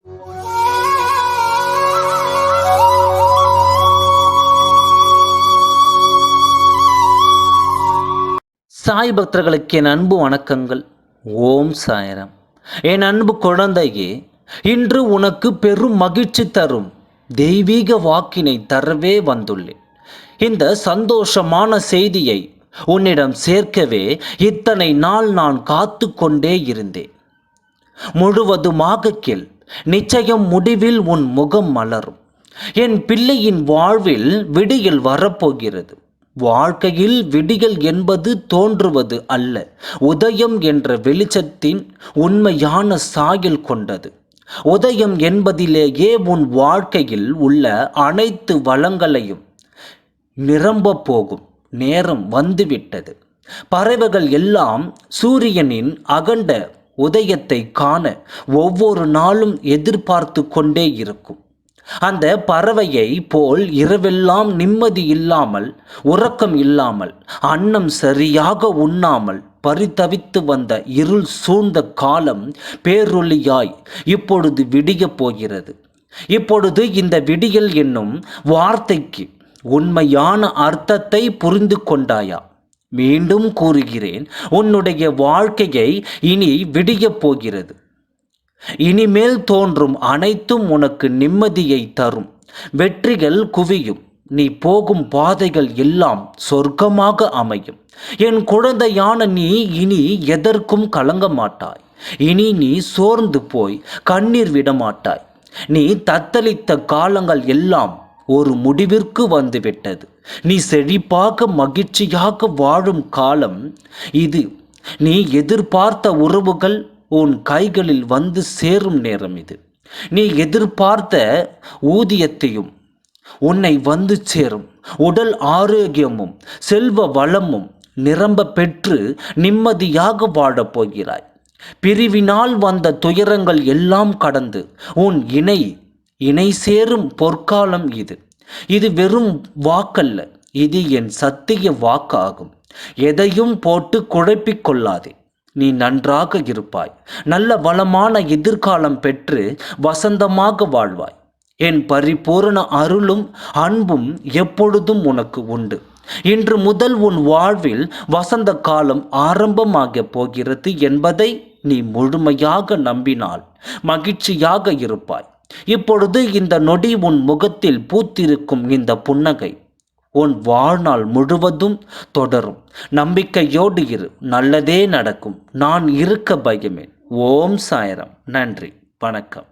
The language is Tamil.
சாய் பக்தர்களுக்கு என் அன்பு வணக்கங்கள். ஓம் சாய்ராம். என் அன்பு குழந்தையே, இன்று உனக்கு பெரும் மகிழ்ச்சி தரும் தெய்வீக வாக்கினை தரவே வந்துள்ளேன். இந்த சந்தோஷமான செய்தியை உன்னிடம் சேர்க்கவே இத்தனை நாள் நான் காத்து கொண்டே இருந்தேன். முழுவதுமாக கேள், நிச்சயம் முடிவில் உன் முகம் மலரும். என் பிள்ளையின் வாழ்வில் விடியல் வரப்போகிறது. வாழ்க்கையில் விடியல் என்பது தோன்றுவது அல்ல, உதயம் என்ற வெளிச்சத்தின் உண்மையான சாயல் கொண்டது. உதயம் என்பதிலேயே உன் வாழ்க்கையில் உள்ள அனைத்து வளங்களையும் நிரம்ப போகும் நேரம் வந்துவிட்டது. பறவைகள் எல்லாம் சூரியனின் அகண்ட உதயத்தை காண ஒவ்வொரு நாளும் எதிர்பார்த்து கொண்டே இருக்கும். அந்த பறவையை போல் இரவெல்லாம் நிம்மதி இல்லாமல், உறக்கம் இல்லாமல், அன்னம் சரியாக உண்ணாமல் பரிதவித்து வந்த இருள் சூழ்ந்த காலம் பேரொளியாய் இப்பொழுது விடியப் போகிறது. இப்பொழுது இந்த விடியல் என்னும் வார்த்தைக்கு உண்மையான அர்த்தத்தை புரிந்து கொண்டாயா? மீண்டும் கூறுகிறேன், உன்னுடைய வாழ்க்கையை இனி விடியப் போகிறது. இனிமேல் தோன்றும் அனைத்தும் உனக்கு நிம்மதியை தரும். வெற்றிகள் குவியும். நீ போகும் பாதைகள் எல்லாம் சொர்க்கமாக அமையும். என் குழந்தையான நீ இனி எதற்கும் கலங்க மாட்டாய். இனி நீ சோர்ந்து போய் கண்ணீர் விடமாட்டாய். நீ தத்தளித்த காலங்கள் எல்லாம் ஒரு முடிவிற்கு வந்துவிட்டது. நீ செழிப்பாக மகிழ்ச்சியாக வாழும் காலம் இது. நீ எதிர்பார்த்த உறவுகள் உன் கைகளில் வந்து சேரும் நேரம் இது. நீ எதிர்பார்த்த ஊதியத்தையும் உன்னை வந்து சேரும். உடல் ஆரோக்கியமும் செல்வ வளமும் நிரம்ப பெற்று நிம்மதியாக வாழப் போகிறாய். பிரிவினால் வந்த துயரங்கள் எல்லாம் கடந்து உன் இணை சேரும் பொற்காலம் இது. இது வெறும் வாக்கல்ல, இது என் சத்திய வாக்காகும். எதையும் போட்டு குழப்பிக் கொள்ளாதே. நீ நன்றாக இருப்பாய். நல்ல வளமான எதிர்காலம் பெற்று வசந்தமாக வாழ்வாய். என் பரிபூரண அருளும் அன்பும் எப்பொழுதும் உனக்கு உண்டு. இன்று முதல் உன் வாழ்வில் வசந்த காலம் ஆரம்பமாக போகிறது என்பதை நீ முழுமையாக நம்பினால் மகிழ்ச்சியாக இருப்பாய். இப்பொழுது இந்த நொடி உன் முகத்தில் பூத்திருக்கும் இந்த புன்னகை உன் வாழ்நாள் முழுவதும் தொடரும். நம்பிக்கையோடு இரு, நல்லதே நடக்கும். நான் இருக்க பயமேன். ஓம் சாய்ராம். நன்றி, வணக்கம்.